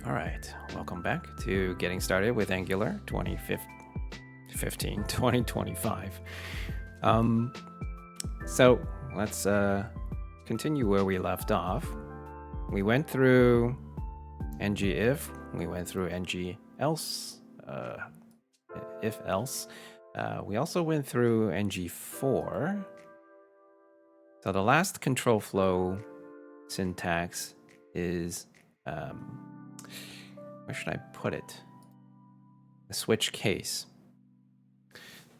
All right, welcome back to Getting Started with Angular 2025. So let's continue where we left off. We went through ngIf, we went through ngElse, if else. We also went through ng4. So the last control flow syntax is where should I put it? A switch case.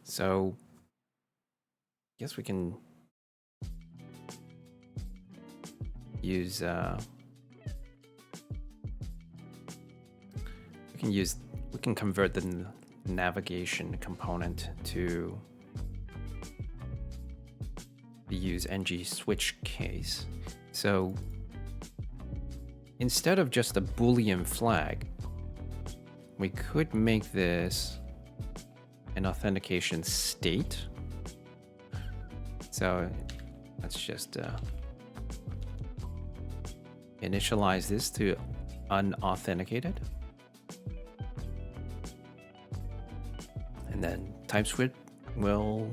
So I guess we can use we can convert the navigation component to use ngSwitch case. So instead of just a Boolean flag, we could make this an authentication state. So let's just initialize this to unauthenticated. And then TypeScript will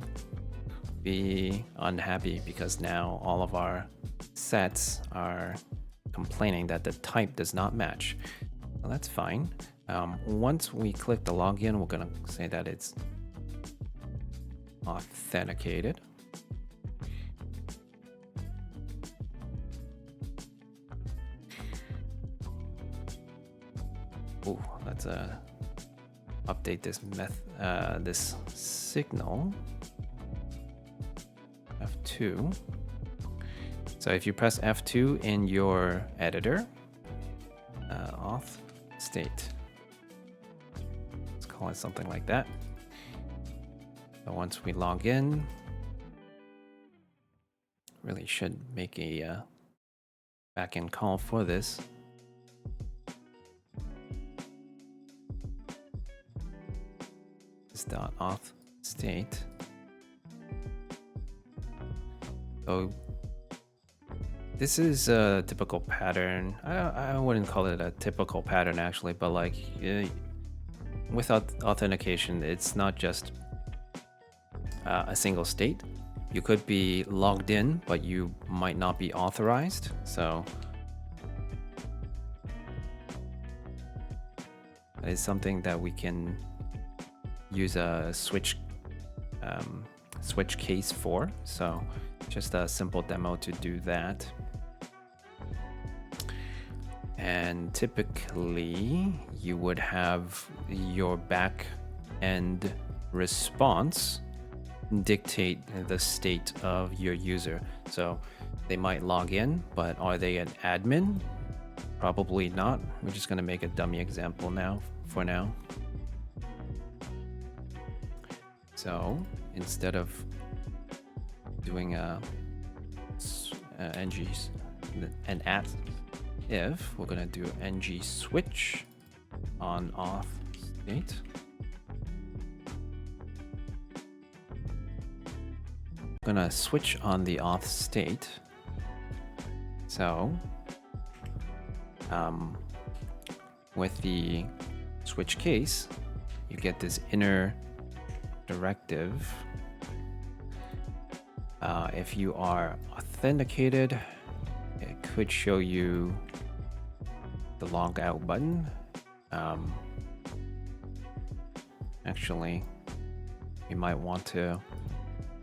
be unhappy because now all of our sets are complaining that the type does not match. Well, that's fine. Once we click the login, we're going to say that it's authenticated. Ooh, let's update this this signal F2. So if you press F2 in your editor, auth state, let's call it something like that. So once we log in, really should make a backend call for this. This .auth state. So this is a typical pattern. I wouldn't call it a typical pattern actually, but like with authentication, it's not just a single state. You could be logged in, but you might not be authorized. So that is something that we can use a switch case for. So just a simple demo to do that. And typically you would have your back end response dictate the state of your user. So they might log in, but are they an admin? Probably not. We're just going to make a dummy example for now. So instead of doing an at if, we're going to do ngSwitch on auth state. I'm going to switch on the auth state. So with the switch case, you get this inner directive. If you are authenticated, it could show you the log out button. Actually, you might want to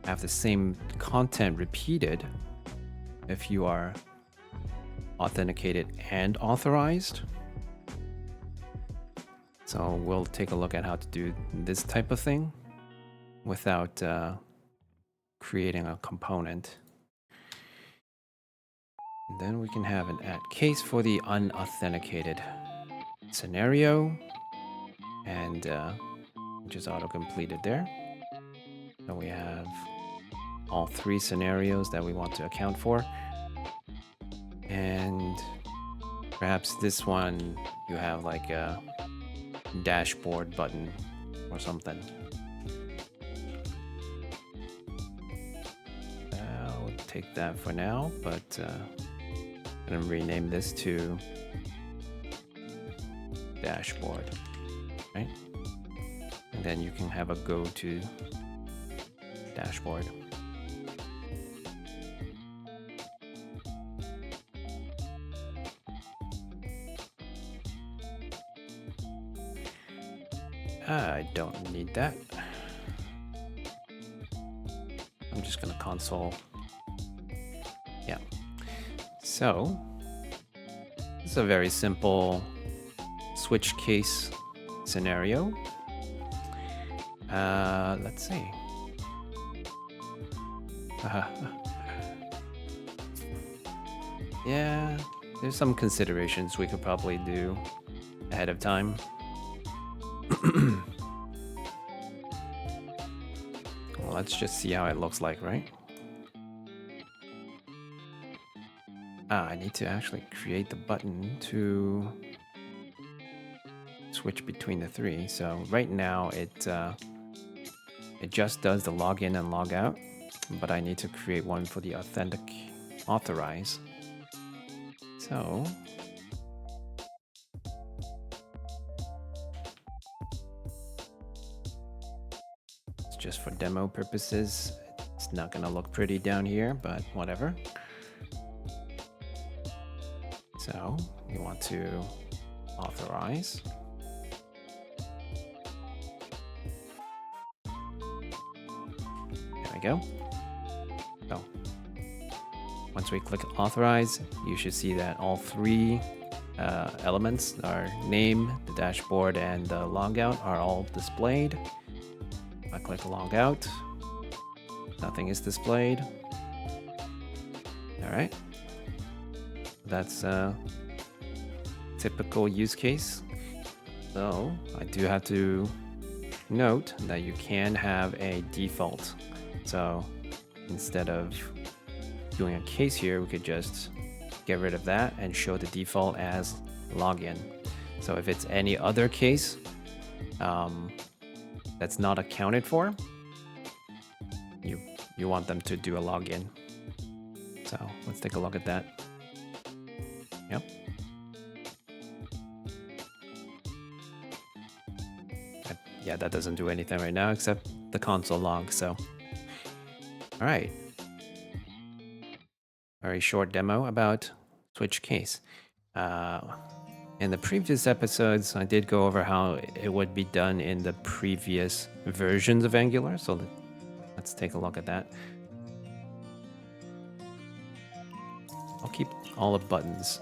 have the same content repeated if you are authenticated and authorized. So we'll take a look at how to do this type of thing without creating a component. And then we can have an at case for the unauthenticated scenario, and just auto-completed there. So we have all three scenarios that we want to account for. And perhaps this one you have like a dashboard button or something. I'll take that for now, but I'm gonna rename this to dashboard, right? And then you can have a go to dashboard. I don't need that. I'm just gonna console. Yeah. So this is a very simple switch case scenario. Let's see. Yeah, there's some considerations we could probably do ahead of time. Well, let's just see how it looks like, right? I need to actually create the button to switch between the three. So right now it just does the login and log out, but I need to create one for the authorize. So it's just for demo purposes. It's not gonna look pretty down here, but whatever. So we want to authorize. There we go. So once we click authorize, you should see that all three elements, our name, the dashboard, and the logout are all displayed. If I click logout, nothing is displayed. All right. That's a typical use case. So I do have to note that you can have a default. So instead of doing a case here, we could just get rid of that and show the default as login. So if it's any other case that's not accounted for, you want them to do a login. So let's take a look at that. Yep. Yeah, that doesn't do anything right now except the console log. So, all right. Very short demo about switch case. In the previous episodes, I did go over how it would be done in the previous versions of Angular. So let's take a look at that. I'll keep all the buttons.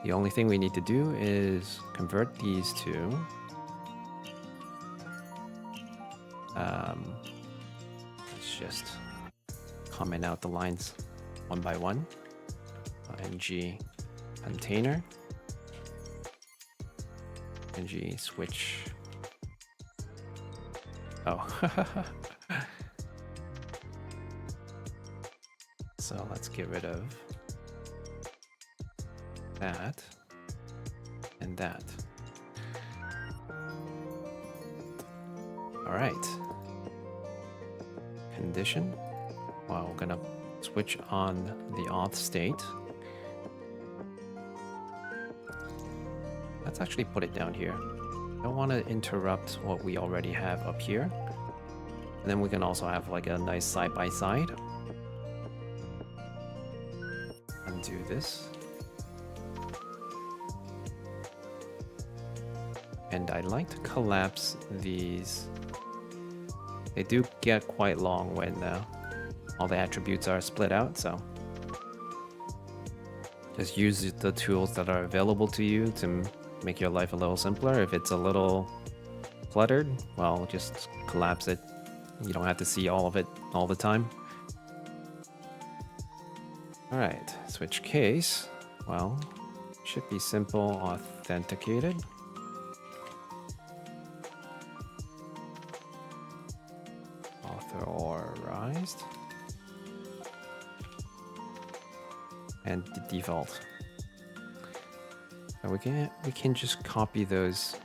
The only thing we need to do is convert these to let's just comment out the lines one by one. ng container, ngSwitch. Oh. So let's get rid of that and that. All right. Condition. Well, we're gonna switch on the auth state. Let's actually put it down here. Don't want to interrupt what we already have up here. And then we can also have like a nice side by side. Undo this. And I like to collapse these. They do get quite long when all the attributes are split out, so just use the tools that are available to you to make your life a little simpler. If it's a little cluttered, well, just collapse it. You don't have to see all of it all the time. All right, switch case. Well, should be simple authenticated. Authorized. And the default. And we can just copy those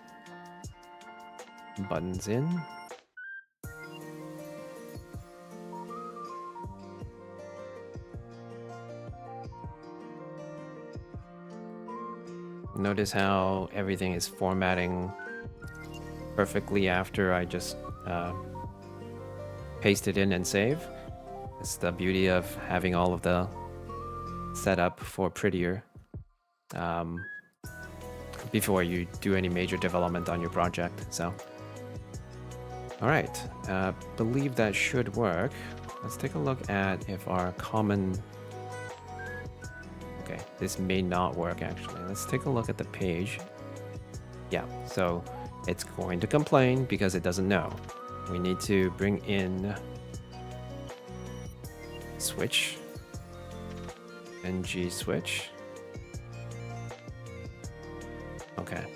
buttons in. Notice how everything is formatting perfectly after I just paste it in and save. It's the beauty of having all of the setup for prettier before you do any major development on your project. So, all right, believe that should work. Let's take a look at if our common. Okay, this may not work actually. Let's take a look at the page. Yeah, so it's going to complain because it doesn't know. We need to bring in switch, ngSwitch. Okay,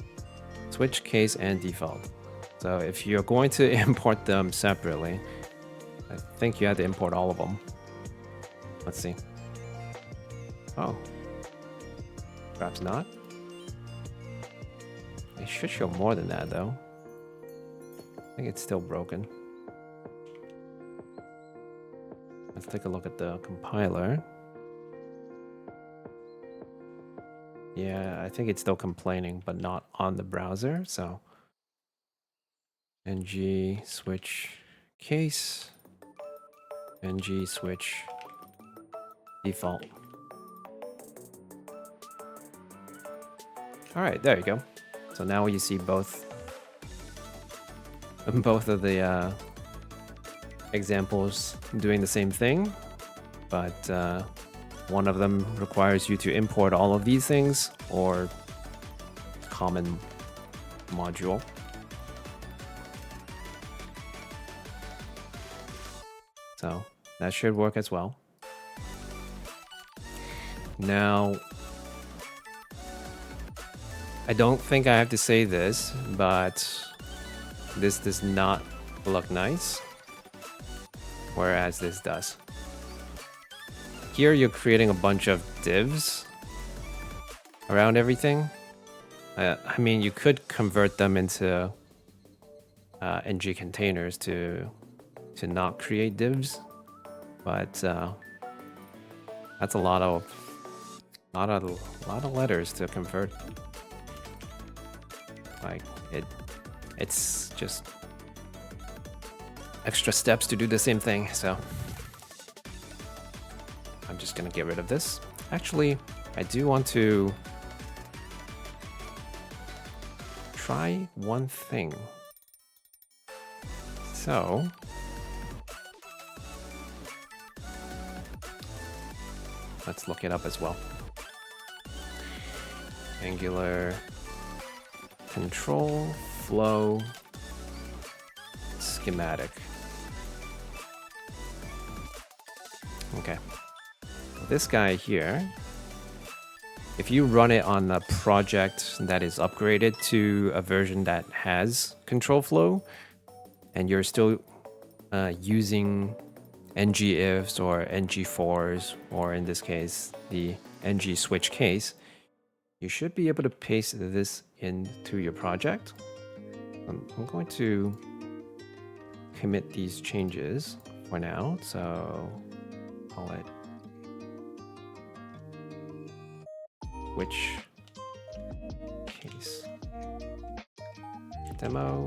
switch, case, and default. So if you're going to import them separately, I think you have to import all of them. Let's see. Oh, perhaps not. It should show more than that though. I think it's still broken. Let's take a look at the compiler. Yeah, I think it's still complaining, but not on the browser. So ngSwitch case, ngSwitch default. All right, there you go. So now you see both of the examples doing the same thing, but one of them requires you to import all of these things or common module. So that should work as well. Now, I don't think I have to say this, but this does not look nice, whereas this does. Here you're creating a bunch of divs around everything. I mean, you could convert them into ng containers to not create divs, but that's a lot of letters to convert. Like it's just extra steps to do the same thing. So I'm just gonna get rid of this. Actually, I do want to try one thing. So let's look it up as well. Angular control flow schematic. Okay. This guy here, if you run it on a project that is upgraded to a version that has control flow, and you're still using ngIfs or ngFors, or in this case, the ngSwitch case, you should be able to paste this into your project. I'm going to commit these changes for now, so call it switch case demo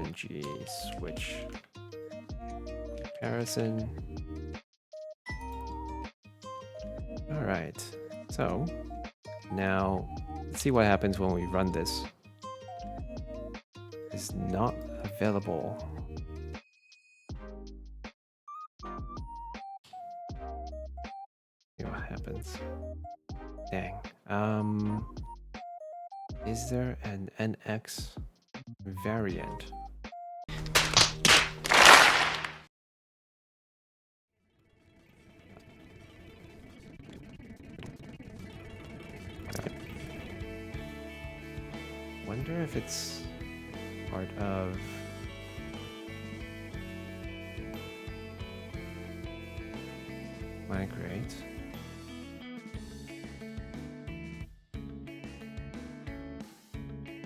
ngSwitch comparison. All right, so now let's see what happens when we run this. It's not available. See what happens. Dang. Is there an NX variant? Wonder if it's part of migrate.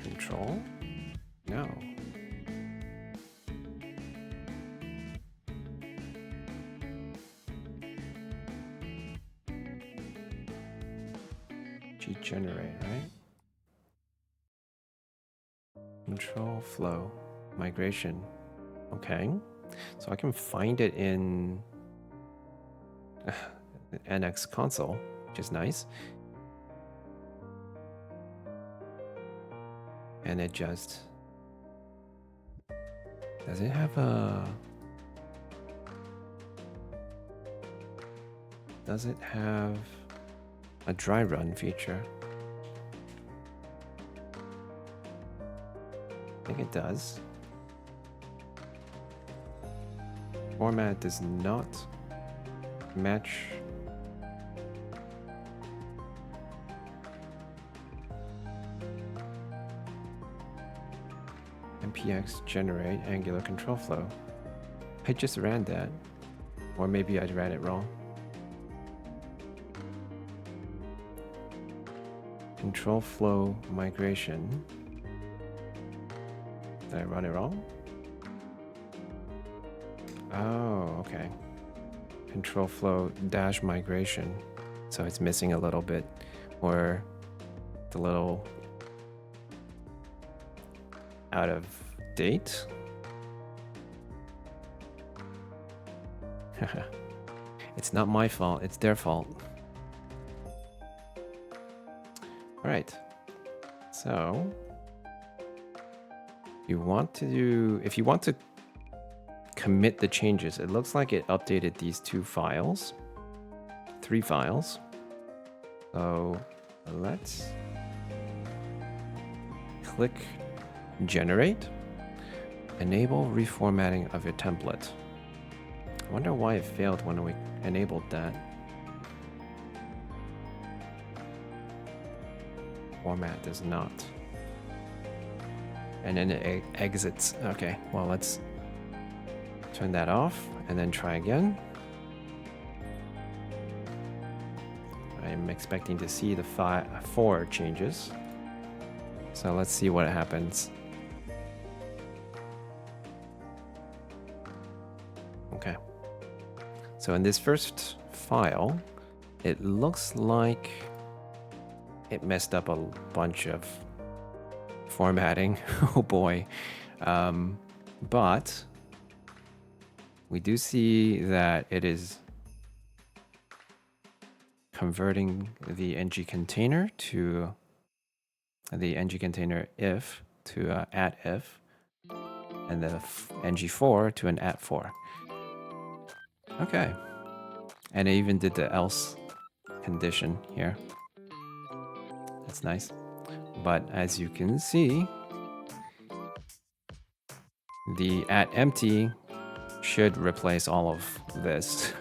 Control? No. generate, right? Control flow migration. Okay, so I can find it in NX console, which is nice. And it just... Does it have a... Does it have a dry run feature? I think it does. Format does not match. MPX generate angular control flow. I just ran that. Or maybe I ran it wrong. Control flow migration. Did I run it wrong? Oh, okay. Control flow dash migration. So it's missing a little bit, or the little out of date. It's not my fault, it's their fault. All right. So if you want to commit the changes, it looks like it updated these 3 files. So let's click generate, enable reformatting of your template. I wonder why it failed when we enabled that. Format does not. And then it exits. Okay, well, let's turn that off and then try again. I'm expecting to see the 4 changes. So let's see what happens. Okay. So in this first file, it looks like it messed up a bunch of formatting. Oh boy. But we do see that it is converting the ng container to the ng container if to @if, and the ng4 to an @4. Okay. And it even did the else condition here. That's nice. But as you can see, the @empty should replace all of this.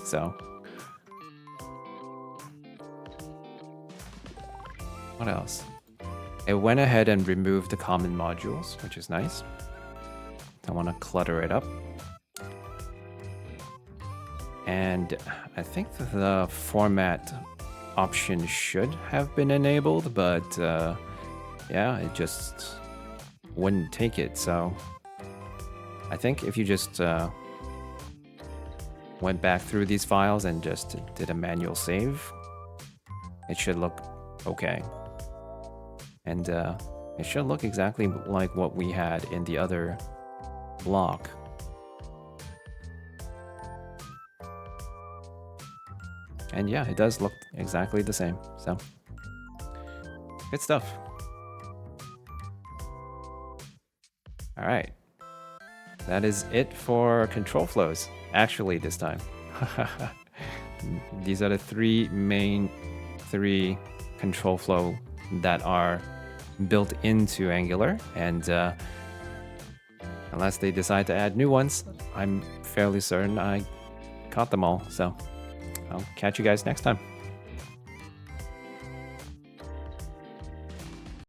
So what else? It went ahead and removed the common modules, which is nice. Don't want to clutter it up. And I think the format option should have been enabled, but yeah, it just wouldn't take it. So I think if you just went back through these files and just did a manual save, it should look okay. And it should look exactly like what we had in the other block. And yeah, it does look exactly the same. So good stuff. All right. That is it for control flows, actually, this time. These are the main three control flow that are built into Angular, and unless they decide to add new ones, I'm fairly certain I caught them all. So I'll catch you guys next time.